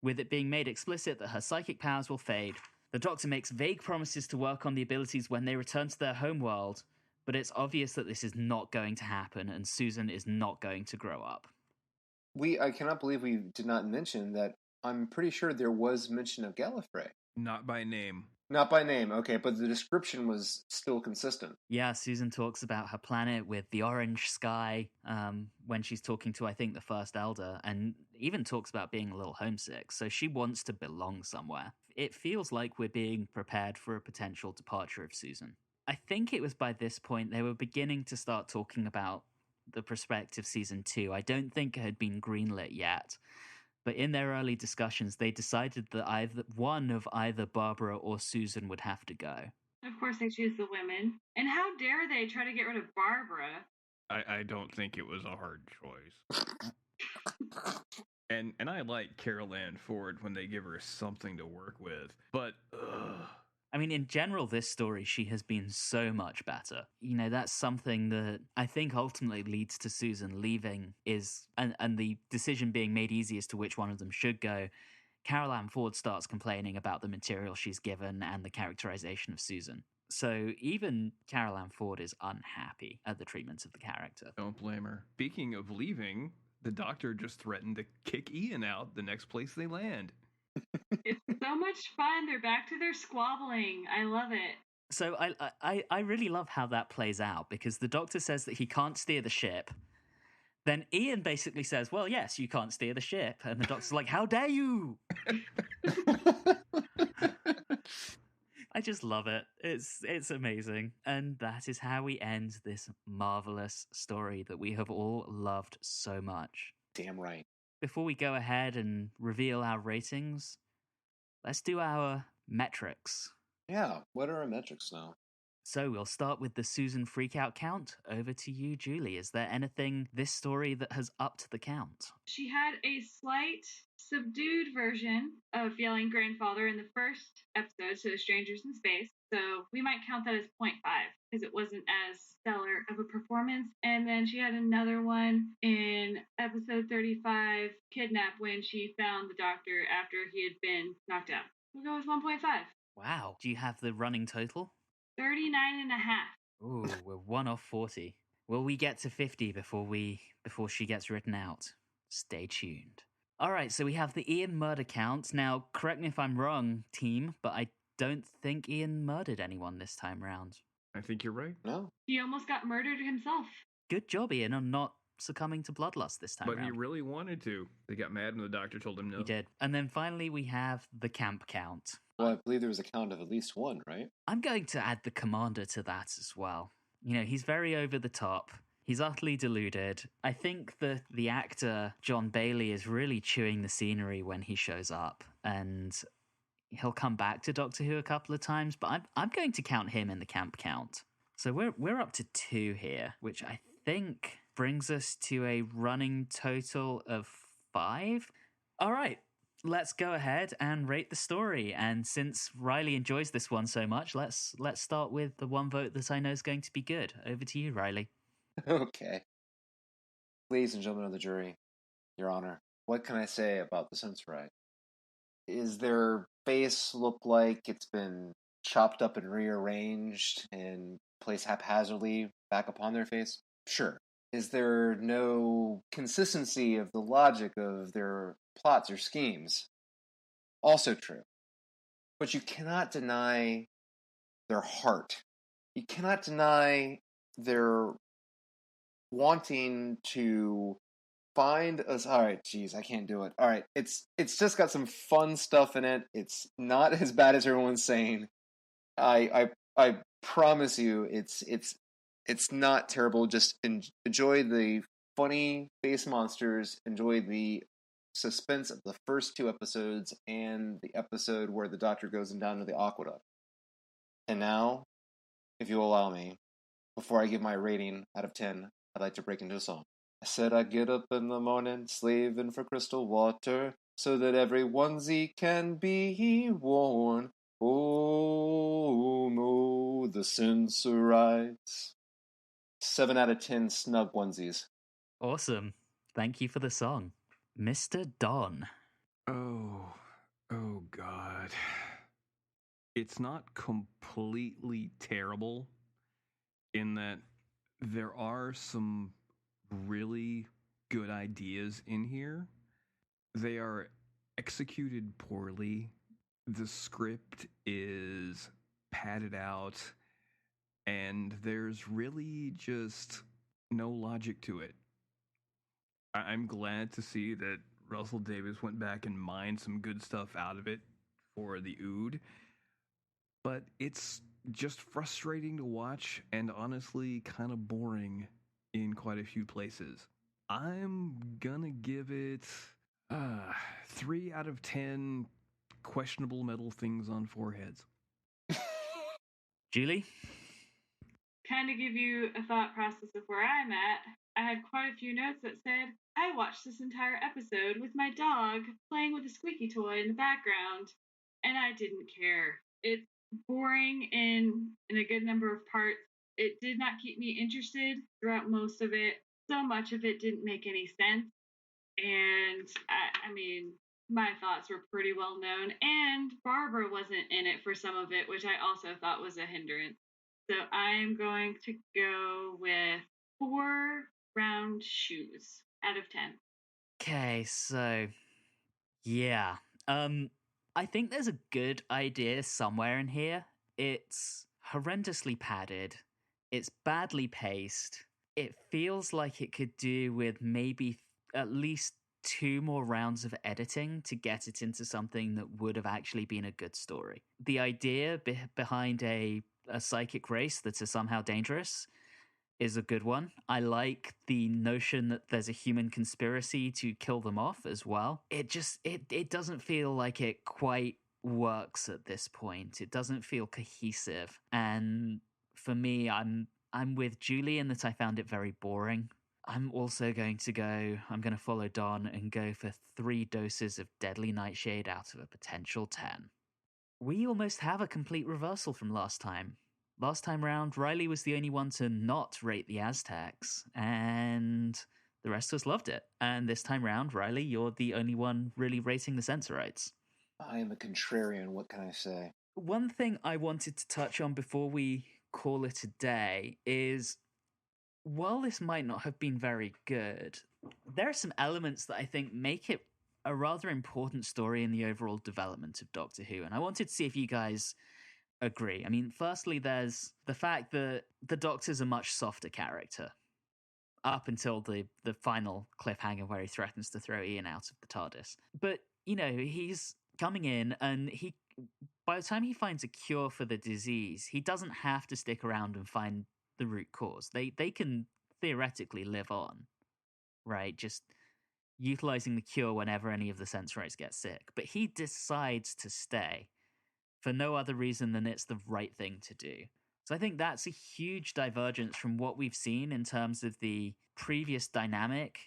with it being made explicit that her psychic powers will fade. The Doctor makes vague promises to work on the abilities when they return to their homeworld, but it's obvious that this is not going to happen and Susan is not going to grow up. I cannot believe we did not mention that. I'm pretty sure there was mention of Gallifrey. Not by name. Not by name, okay, but the description was still consistent. Yeah, Susan talks about her planet with the orange sky when she's talking to, I think, the First Elder, and even talks about being a little homesick, so she wants to belong somewhere. It feels like we're being prepared for a potential departure of Susan. I think it was by this point they were beginning to start talking about the prospective season 2. I don't think it had been greenlit yet. But in their early discussions, they decided that either Barbara or Susan would have to go. Of course, they choose the women. And how dare they try to get rid of Barbara? I don't think it was a hard choice. and I like Carol Ann Ford when they give her something to work with. But, I mean, in general, this story, she has been so much better. That's something that I think ultimately leads to Susan leaving and the decision being made easy as to which one of them should go. Carol Ann Ford starts complaining about the material she's given and the characterization of Susan. So even Carol Ann Ford is unhappy at the treatment of the character. Don't blame her. Speaking of leaving, the Doctor just threatened to kick Ian out the next place they land. It's so much fun. They're back to their squabbling. I love it. So I really love how that plays out, because the Doctor says that he can't steer the ship. Then Ian basically says, well, yes, you can't steer the ship. And the Doctor's like, how dare you? I just love it. It's amazing. And that is how we end this marvelous story that we have all loved so much. Damn right. Before we go ahead and reveal our ratings, let's do our metrics. Yeah, what are our metrics now? So we'll start with the Susan freakout count. Over to you, Julie. Is there anything this story that has upped the count? She had a slight subdued version of yelling grandfather in the first episode, so Strangers in Space. So we might count that as 0.5 because it wasn't as stellar of a performance. And then she had another one in episode 35, Kidnap, when she found the Doctor after he had been knocked out. We'll go with 1.5. Wow. Do you have the running total? 39.5. Ooh, we're 1 off 40. Will we get to 50 before she gets written out? Stay tuned. All right, so we have the Ian murder count. Now, correct me if I'm wrong, team, but I don't think Ian murdered anyone this time round. I think you're right. No. He almost got murdered himself. Good job, Ian, on not succumbing to bloodlust this time But round. he really wanted to. They got mad when the Doctor told him no. He did. And then finally, we have the camp count. Well, I believe there was a count of at least one, right? I'm going to add the commander to that as well. He's very over the top. He's utterly deluded. I think that the actor, John Bailey, is really chewing the scenery when he shows up. And he'll come back to Doctor Who a couple of times, but I'm going to count him in the camp count. So we're up to 2 here, which I think brings us to a running total of 5. All right. Let's go ahead and rate the story. And since Reilly enjoys this one so much, let's start with the one vote that I know is going to be good. Over to you, Reilly. Okay. Ladies and gentlemen of the jury, Your Honor, what can I say about the Sensorite? Is their face look like it's been chopped up and rearranged and placed haphazardly back upon their face? Sure. Is there no consistency of the logic of their plots or schemes? Also true. but you cannot deny their heart. You cannot deny their wanting to find us. All right, geez, I can't do it. All right, it's just got some fun stuff in it. It's not as bad as everyone's saying. I promise you, it's not terrible. Just enjoy the funny face monsters. Enjoy the suspense of the first two episodes and the episode where the doctor goes down to the aqueduct. And now, if you allow me, before I give my rating out of 10, I'd like to break into a song. I said I'd get up in the morning, slaving for crystal water, so that every onesie can be worn. Oh no, the Sensorites. 7 out of 10 snug onesies. Awesome. Thank you for the song. Mr. Don. Oh God. It's not completely terrible in that there are some really good ideas in here. They are executed poorly. The script is padded out, and there's really just no logic to it. I'm glad to see that Russell Davis went back and mined some good stuff out of it for the Ood, but it's just frustrating to watch and honestly kind of boring in quite a few places. I'm gonna give it 3 out of 10 questionable metal things on foreheads. Julie? Kind of give you a thought process of where I'm at. I had quite a few notes that said, I watched this entire episode with my dog playing with a squeaky toy in the background, and I didn't care. It's boring in a good number of parts. It did not keep me interested throughout most of it. So much of it didn't make any sense. And I mean, my thoughts were pretty well known. And Barbara wasn't in it for some of it, which I also thought was a hindrance. So I'm going to go with 4 round shoes out of 10. Okay, so yeah. I think there's a good idea somewhere in here. It's horrendously padded. It's badly paced. It feels like it could do with maybe at least 2 more rounds of editing to get it into something that would have actually been a good story. The idea behind a psychic race that is somehow dangerous is a good one. I like the notion that there's a human conspiracy to kill them off as well. It doesn't feel like it quite works at this point. It doesn't feel cohesive. And for me, I'm with Julie in that I found it very boring. I'm also going to follow Don and go for 3 doses of deadly nightshade out of a potential 10. We almost have a complete reversal from last time. Last time round, Reilly was the only one to not rate the Aztecs, and the rest of us loved it. And this time round, Reilly, you're the only one really rating the Sensorites. I am a contrarian, what can I say? One thing I wanted to touch on before we call it a day is, while this might not have been very good, there are some elements that I think make it a rather important story in the overall development of Doctor Who. And I wanted to see if you guys agree. I mean, firstly, there's the fact that the Doctor's a much softer character up until the final cliffhanger where he threatens to throw Ian out of the TARDIS. But, you know, he's coming in and by the time he finds a cure for the disease, he doesn't have to stick around and find the root cause. They can theoretically live on, right? Just utilizing the cure whenever any of the Sensorites get sick. But he decides to stay for no other reason than it's the right thing to do. So I think that's a huge divergence from what we've seen in terms of the previous dynamic.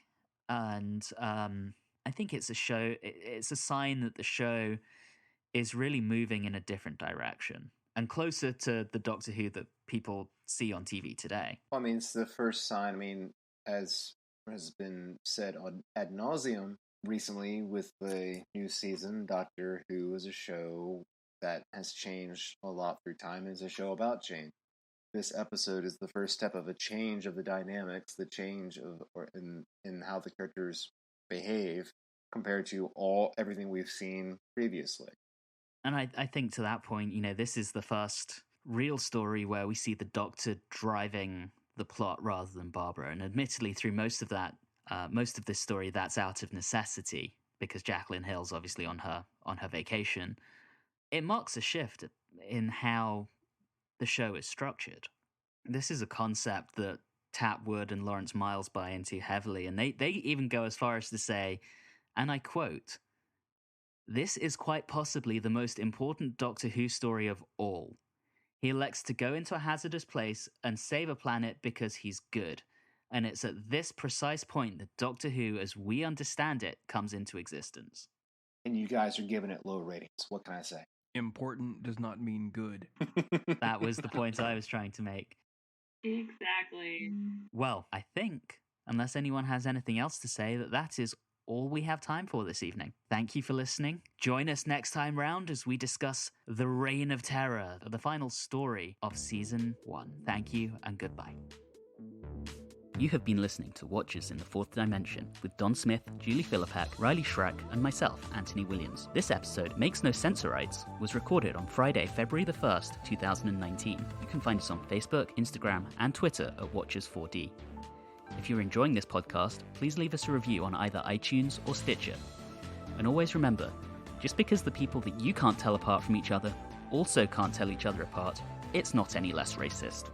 And I think it's a sign that the show is really moving in a different direction and closer to the Doctor Who that people see on TV today. Well, I mean, it's the first sign. I mean, as has been said ad nauseum recently with the new season, Doctor Who is a show that has changed a lot through time. Is a show about change. This episode is the first step of a change of the dynamics, the change of in how the characters behave compared to everything we've seen previously. And I think to that point, this is the first real story where we see the Doctor driving the plot rather than Barbara. And admittedly, through most of this story, that's out of necessity because Jacqueline Hill's obviously on her vacation. It marks a shift in how the show is structured. This is a concept that Tapwood and Lawrence Miles buy into heavily, and they even go as far as to say, and I quote, "This is quite possibly the most important Doctor Who story of all. He elects to go into a hazardous place and save a planet because he's good. And it's at this precise point that Doctor Who, as we understand it, comes into existence." And you guys are giving it low ratings. What can I say? Important does not mean good. That was the point I was trying to make. Exactly. Well, I think, unless anyone has anything else to say, that is all we have time for this evening. Thank you for listening. Join us next time round as we discuss The Reign of Terror, the final story of Season 1. Thank you and goodbye. You have been listening to Watchers in the Fourth Dimension with Don Smith, Julie Philippak, Reilly Schreck, and myself, Anthony Williams. This episode, Makes No Sensorites, was recorded on Friday, February the 1st, 2019. You can find us on Facebook, Instagram, and Twitter at Watchers4D. If you're enjoying this podcast, please leave us a review on either iTunes or Stitcher. And always remember, just because the people that you can't tell apart from each other also can't tell each other apart, it's not any less racist.